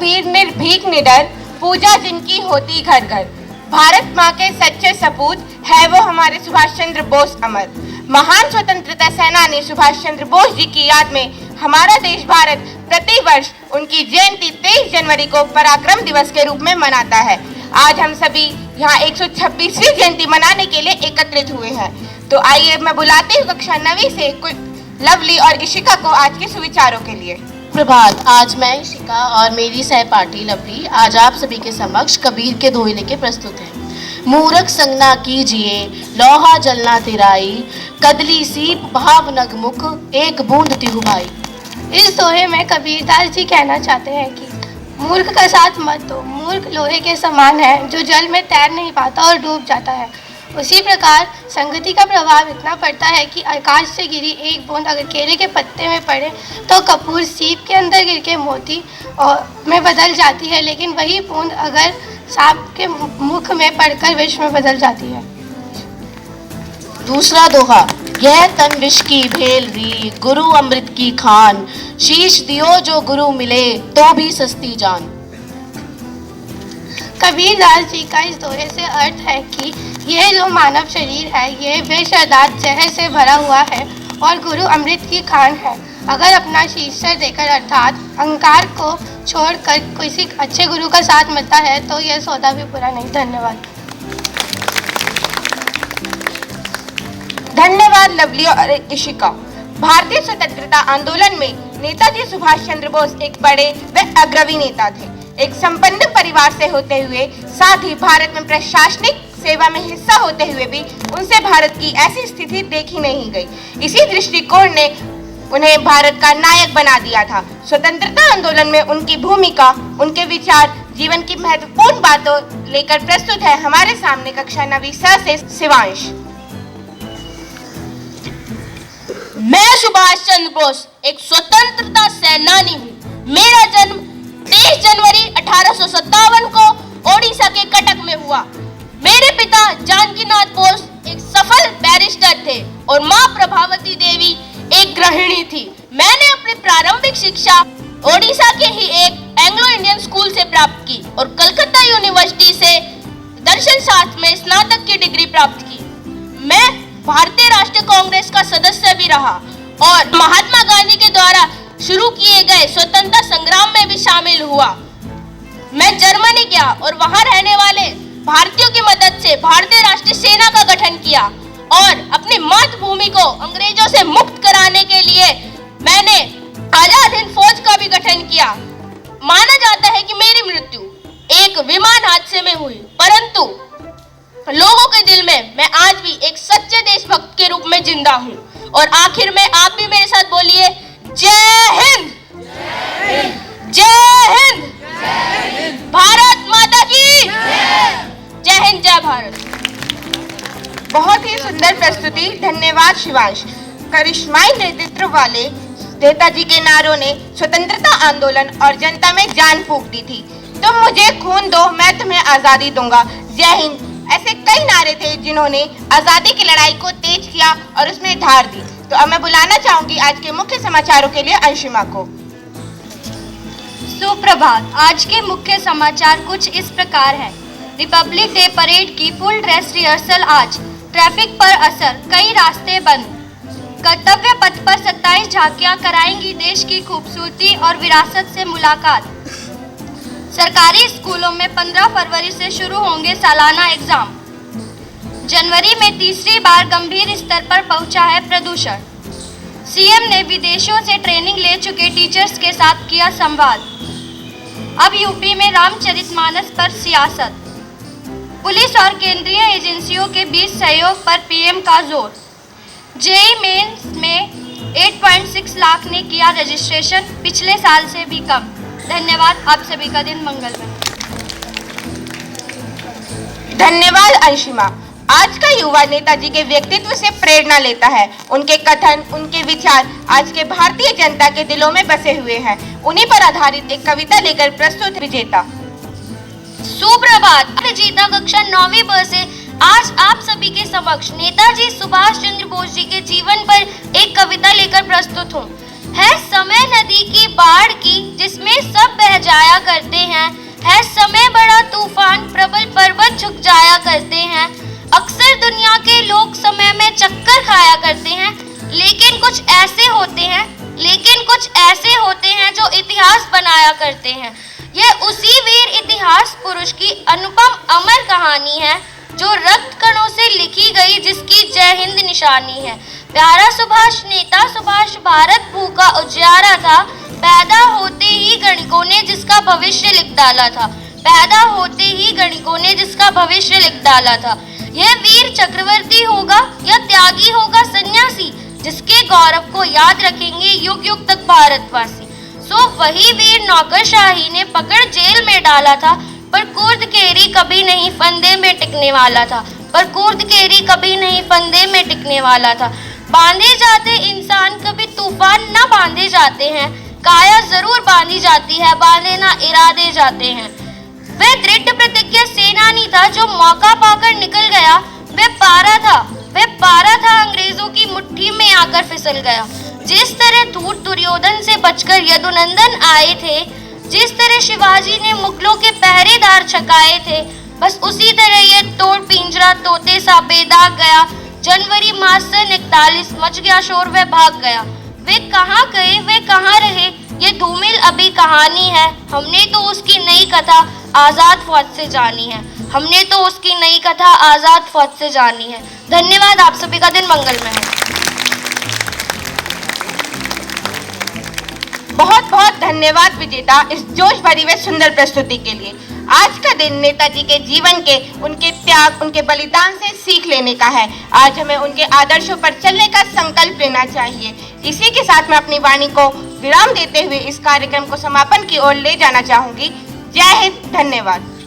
वीर निर्भीक निडर, पूजा जिनकी होती घर घर। भारत माँ के सच्चे सपूत है वो हमारे सुभाष चंद्र बोस अमर। महान स्वतंत्रता सेनानी सुभाष चंद्र बोस जी की याद में हमारा देश भारत प्रति वर्ष उनकी जयंती 23 जनवरी को पराक्रम दिवस के रूप में मनाता है। आज हम सभी यहाँ 126वीं जयंती मनाने के लिए एकत्रित हुए हैं। तो आइए मैं बुलाती हूँ कक्षा 9वीं से लवली और इशिका को आज के सुविचारों के लिए। प्रभात। आज मैं इशिका और मेरी सहपाठी लवली आज आप सभी के समक्ष कबीर के दोहे लेके प्रस्तुत हैं। मूरख संगना कीजिए, लोहा जलना तिराई, कदली सीप भाव नगमुख, एक बूंद तिहु भाई। इस दोहे में कबीरदास जी कहना चाहते हैं कि मूर्ख का साथ मत दो। मूर्ख लोहे के समान है जो जल में तैर नहीं पाता और डूब जाता है। उसी प्रकार संगति का प्रभाव इतना पड़ता है कि आकाश से गिरी एक बूंद अगर केले के पत्ते में पड़े तो कपूर सीप के अंदर गिर के मोती में बदल जाती है, लेकिन वही बूंद अगर सांप के मुख में पड़कर विष में बदल जाती है। दूसरा दोहा। यह तन विष की भेल री, गुरु अमृत की खान, शीश दियो जो गुरु मिले तो भी सस्ती जान। कबीरदास जी का इस दोहे से अर्थ है कि यह जो मानव शरीर है यह विषदात जहर से भरा हुआ है और गुरु अमृत की खान है। अगर अपना शीर्षक देकर अर्थात अहंकार को छोड़कर किसी अच्छे गुरु का साथ मिलता है तो यह सौदा भी बुरा नहीं। धन्यवाद। धन्यवाद लवली और इशिका। भारतीय स्वतंत्रता आंदोलन में नेताजी सुभाष चंद्र बोस एक बड़े व अग्रणी नेता थे। एक संपन्न परिवार से होते हुए साथ ही भारत में प्रशासनिक सेवा में हिस्सा होते हुए भी उनसे भारत की ऐसी स्थिति देखी नहीं गई। इसी दृष्टिकोण ने उन्हें भारत का नायक बना दिया था। स्वतंत्रता आंदोलन में उनकी भूमिका, उनके विचार, जीवन की महत्वपूर्ण बातों लेकर प्रस्तुत है हमारे सामने कक्षा 9वीं से शिवांश। मैं सुभाष चंद्र बोस एक स्वतंत्रता सेनानी हूँ। मेरा जन्म 23 जनवरी 1857 को ओडिशा के कटक में हुआ। मेरे पिता जानकीनाथ बोस एक सफल बैरिस्टर थे और माँ प्रभावती देवी एक गृहिणी थी। मैंने अपनी प्रारंभिक शिक्षा ओडिशा के ही एक एंग्लो इंडियन स्कूल से प्राप्त की और कलकत्ता यूनिवर्सिटी से दर्शन शास्त्र में स्नातक की डिग्री प्राप्त की। मैं भारतीय राष्ट्रीय कांग्रेस का सदस्य भी रहा और महात्मा गांधी के द्वारा शुरू किए गए स्वतंत्रता संग्राम में भी शामिल हुआ। मैं जर्मनी गया और वहां रहने वाले भारतीयों की मदद से भारतीय राष्ट्रीय सेना का गठन किया और अपनी मातृभूमि को अंग्रेजों से मुक्त कराने के लिए मैंने आजाद हिंद फौज का भी गठन किया। माना जाता है कि मेरी मृत्यु एक विमान हादसे में हुई, परंतु लोगों के दिल में मैं आज भी एक सच्चे देशभक्त के रूप में जिंदा हूँ। और आखिर में आप भी मेरे साथ बोलिए, जय हिंद, जय हिंद, भारत माता की जय हिंद, जय भारत। बहुत ही सुंदर प्रस्तुति। धन्यवाद शिवांश। करिश्माई नेतृत्व वाले नेताजी के नारों ने स्वतंत्रता आंदोलन और जनता में जान फूंक दी थी। तुम मुझे खून दो, मैं तुम्हें आजादी दूंगा, जय हिंद, ऐसे कई नारे थे जिन्होंने आजादी की लड़ाई को तेज किया और उसमें धार दी। तो अब मैं बुलाना चाहूंगी आज के मुख्य समाचारों के लिए अंशुमा को। सुप्रभात। आज के मुख्य समाचार कुछ इस प्रकार हैं। रिपब्लिक डे परेड की फुल ड्रेस रिहर्सल आज। ट्रैफिक पर असर, कई रास्ते बंद। कर्तव्य पथ पर 27 झांकियां कराएंगी देश की खूबसूरती और विरासत से मुलाकात। सरकारी स्कूलों में 15 फरवरी से शुरू होंगे सालाना एग्जाम। जनवरी में तीसरी बार गंभीर स्तर पर पहुंचा है प्रदूषण। सीएम ने विदेशों से ट्रेनिंग ले चुके टीचर्स के साथ किया संवाद। अब यूपी में रामचरितमानस पर सियासत। पुलिस और केंद्रीय एजेंसियों के बीच सहयोग पर पीएम का जोर। जेईई मेंस में 8.6 लाख ने किया रजिस्ट्रेशन, पिछले साल से भी कम। धन्यवाद। आप सभी का दिन मंगलमय। धन्यवाद अंशुमा। आज का युवा नेताजी के व्यक्तित्व से प्रेरणा लेता है। उनके कथन, उनके विचार आज के भारतीय जनता के दिलों में बसे हुए हैं। उन्हीं पर आधारित एक कविता लेकर प्रस्तुत विजेता। सुप्रभात। विजेता कक्षा 9वीं ब से आज आप सभी के समक्ष नेताजी सुभाष चंद्र बोस जी के जीवन पर एक कविता लेकर प्रस्तुत हूँ। है समय नदी की बाढ़ की जिसमें सब बह जाया करते हैं, है समय बड़ा तूफान प्रबल पर्वत झुक जाया करते हैं। अक्सर दुनिया के लोग समय में चक्कर खाया करते हैं, लेकिन कुछ ऐसे होते हैं जो इतिहास बनाया करते हैं। यह उसी वीर इतिहास पुरुष की अनुपम अमर कहानी है जो रक्त कणों से लिखी गई, जिसकी जय हिंद निशानी है। प्यारा सुभाष, नेता सुभाष भारत भू का उजियारा था, पैदा होते ही गणिकों ने जिसका भविष्य लिख डाला था, पैदा होते ही गणिकों ने जिसका भविष्य लिख डाला था। यह वीर चक्रवर्ती होगा या त्यागी होगा सन्यासी, जिसके गौरव को याद रखेंगे युग युग तक भारतवासी। सो वही वीर नौकरशाही ने पकड़ जेल में डाला था, पर कुर्द केरी कभी नहीं फंदे में टिकने वाला था, पर कुर्द केरी कभी नहीं फंदे में टिकने वाला था। बांधे जाते इंसान कभी तूफान न बांधे जाते हैं, काया जरूर बांधी जाती है, बांधे ना इरादे जाते हैं। वह दृढ़ प्रतिज्ञ सेनानी था जो मौका पाकर निकल गया, वह पारा था अंग्रेजों की मुट्ठी में आकर फिसल गया। जिस तरह धूर्त दुर्योधन से बचकर यदुनंदन आए थे, जिस तरह शिवाजी ने मुगलों के पहरेदार छकाए थे, बस उसी तरह ये तोड़ पिंजरा तोते सा बेदाग गया। जनवरी माह सन 41 मच गया शोर, वह भाग गया। वे कहाँ गए, वे कहाँ रहे, ये धूमिल अभी कहानी है। हमने तो उसकी नई कथा आजाद फौज से जानी है, हमने तो उसकी नई कथा आजाद फौज से जानी है। धन्यवाद, आप सभी का दिन मंगलमय हो। बहुत बहुत धन्यवाद विजेता, इस जोश भरी व सुंदर प्रस्तुति के लिए। आज का दिन नेताजी के जीवन के, उनके त्याग, उनके बलिदान से सीख लेने का है। आज हमें उनके आदर्शों पर चलने का संकल्प लेना चाहिए। इसी के साथ मैं अपनी वाणी को विराम देते हुए इस कार्यक्रम को समापन की ओर ले जाना चाहूंगी। जय हिंद, धन्यवाद।